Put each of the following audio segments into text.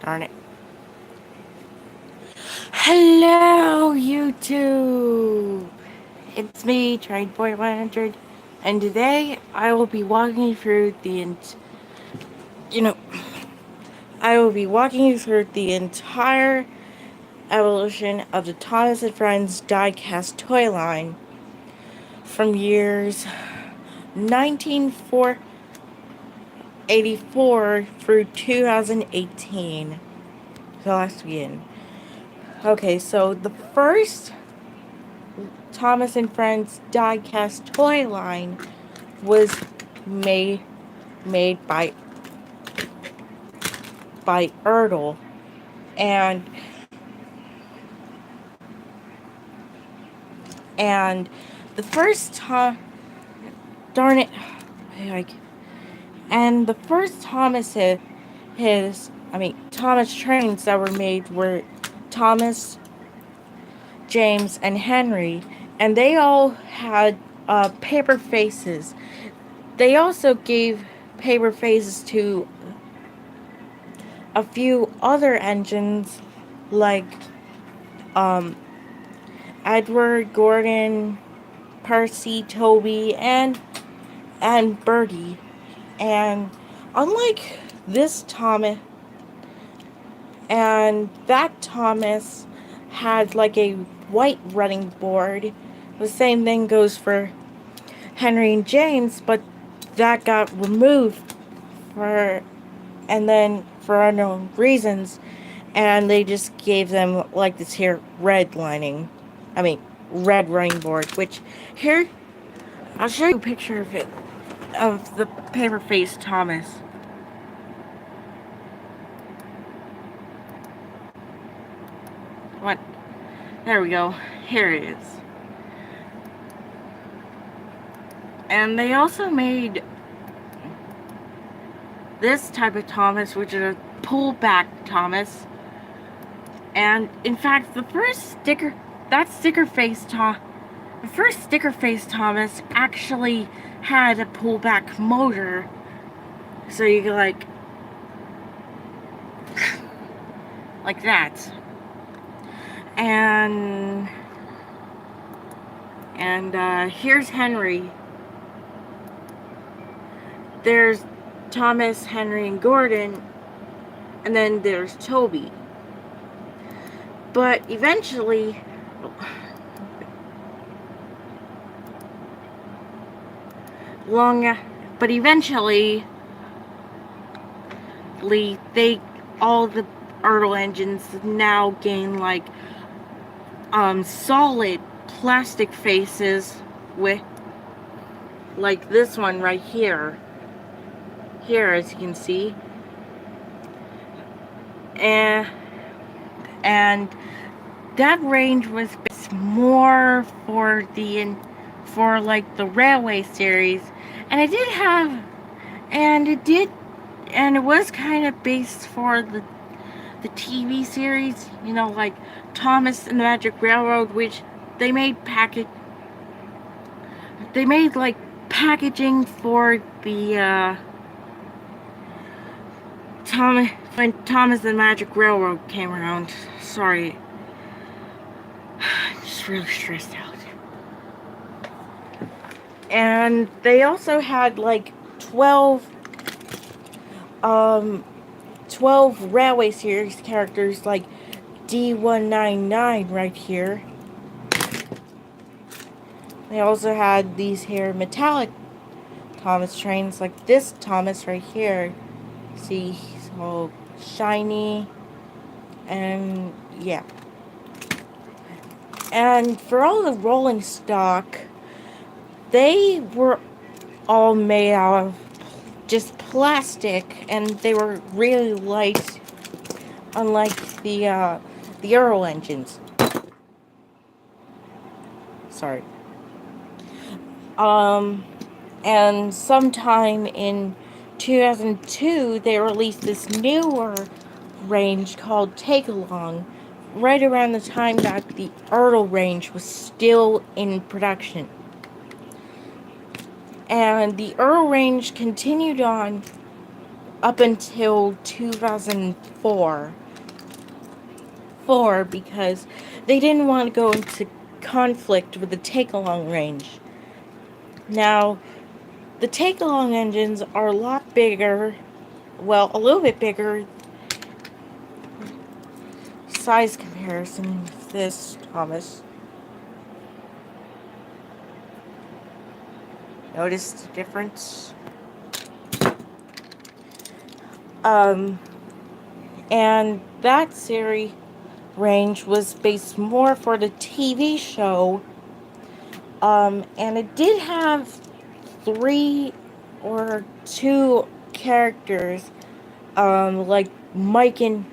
Darn it. Hello, YouTube! It's me, Trained Boy 100, and today I will be walking you through you know, I will be walking you through the entire evolution of the Thomas and Friends Diecast toy line from years 1984 through 2018. So let's begin. Okay, so the first Thomas and Friends Diecast toy line was made by Ertl, and the first time, darn it, and the first Thomas trains that were made were Thomas, James, and Henry, and they all had paper faces. They also gave paper faces to a few other engines like Edward, Gordon, Percy, Toby, and Bertie. And unlike this Thomas, and that Thomas had like a white running board. The same thing goes for Henry and James, but that got removed for unknown reasons, and they just gave them like this here red running board, which here I'll show you a picture of it, of the paper face Thomas. What? There we go. Here it is. And they also made this type of Thomas, which is a pullback Thomas. And in fact, the first sticker face Thomas actually had a pullback motor, so you could like that. And here's Henry. There's Thomas, Henry, and Gordon, and then there's Toby. But eventually, all the Ertl engines now gain like solid plastic faces with like this one right here, as you can see, and that range was more for like the railway series, and it was kind of based for the TV series, like Thomas and the Magic Railroad, which they made like packaging for the when Thomas and the Magic Railroad came around. Sorry, I'm just really stressed out. And they also had like 12 Railway Series characters like D199 right here. They also had these here metallic Thomas trains like this Thomas right here. See, he's all shiny, and yeah. And for all the rolling stock, they were all made out of just plastic, and they were really light, unlike the Ertl engines. Sorry. And sometime in 2002, they released this newer range called Take Along, right around the time that the Ertl range was still in production. And the Ertl range continued on up until 2004. Because they didn't want to go into conflict with the take-along range. Now, the take-along engines are a lot bigger, well, a little bit bigger size comparison with this, Thomas. Notice the difference? And that series range was based more for the TV show. And it did have 3 or 2 characters, like Mike and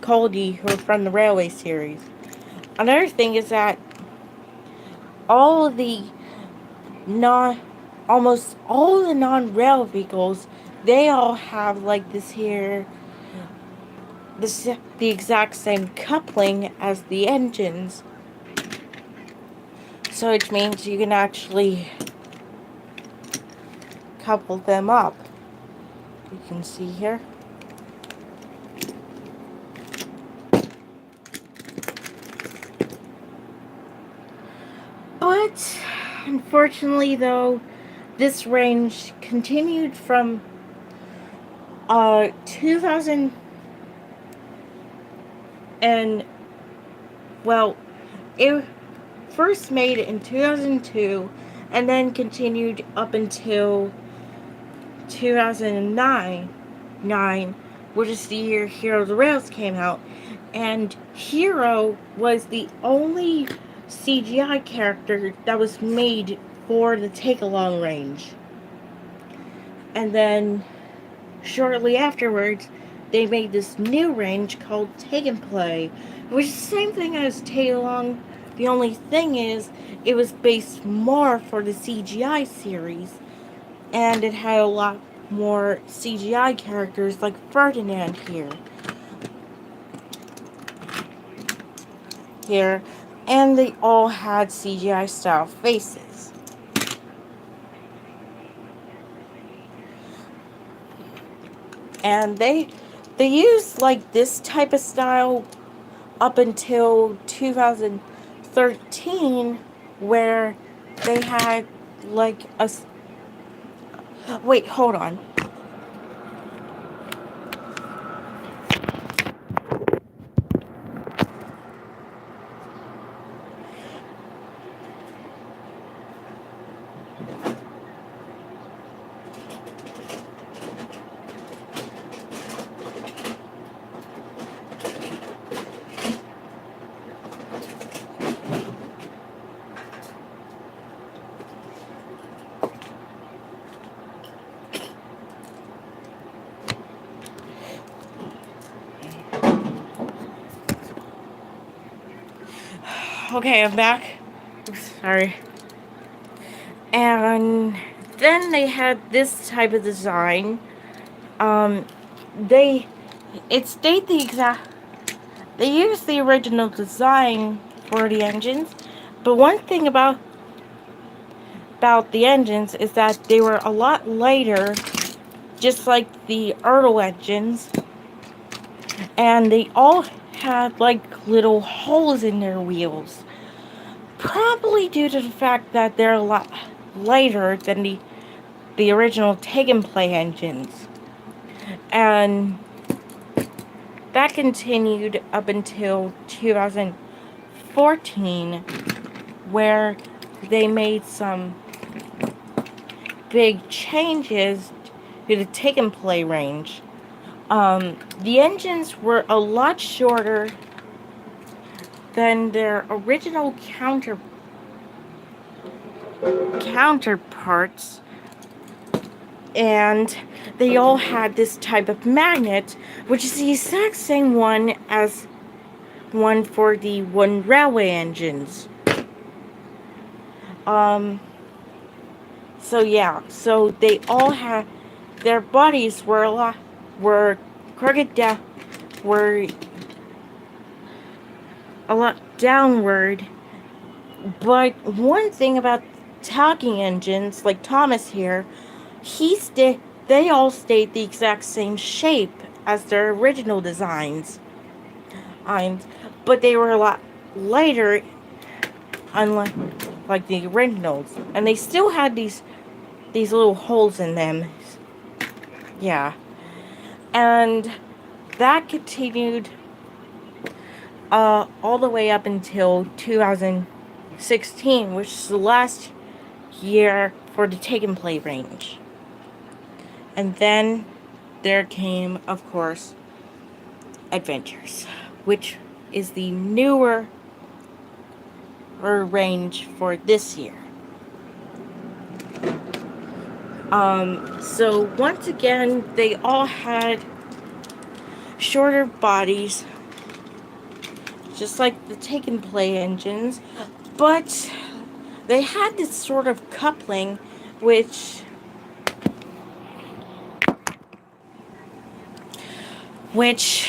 Caldy, who are from the Railway series. Another thing is that all of the almost all the non-rail vehicles, they all have like this here, the exact same coupling as the engines. So it means you can actually couple them up. You can see here. But unfortunately though, this range continued from 2000 and, well, it first made in 2002 and then continued up until 2009, which is the year Hero of the Rails came out. And Hero was the only CGI character that was made for the take-along range. And then shortly afterwards, they made this new range called Take and Play, which is the same thing as Take-Along. The only thing is, it was based more for the CGI series, and it had a lot more CGI characters like Ferdinand here, and they all had CGI style faces. And they used like this type of style up until 2013, where they had like a... Wait, hold on. Okay, I'm back. Sorry. And then they had this type of design. They stayed the exact... They used the original design for the engines, but one thing about the engines is that they were a lot lighter, just like the Ertl engines, and they all had like little holes in their wheels, probably due to the fact that they're a lot lighter than the original Take and Play engines. And that continued up until 2014, where they made some big changes to the Take and Play range. The engines were a lot shorter than their original counterparts, and they all had this type of magnet, which is the exact same one as one for the one railway engines. So yeah, so they all had, their bodies were crooked down, were a lot downward. But one thing about talking engines, like Thomas here, he they all stayed the exact same shape as their original designs. And, but they were a lot lighter, unlike like the originals. And they still had these little holes in them. Yeah. And that continued all the way up until 2016, which is the last year for the Take and Play range. And then there came, of course, Adventures, which is the newer range for this year. So once again, they all had shorter bodies, just like the Take and Play engines, but they had this sort of coupling, which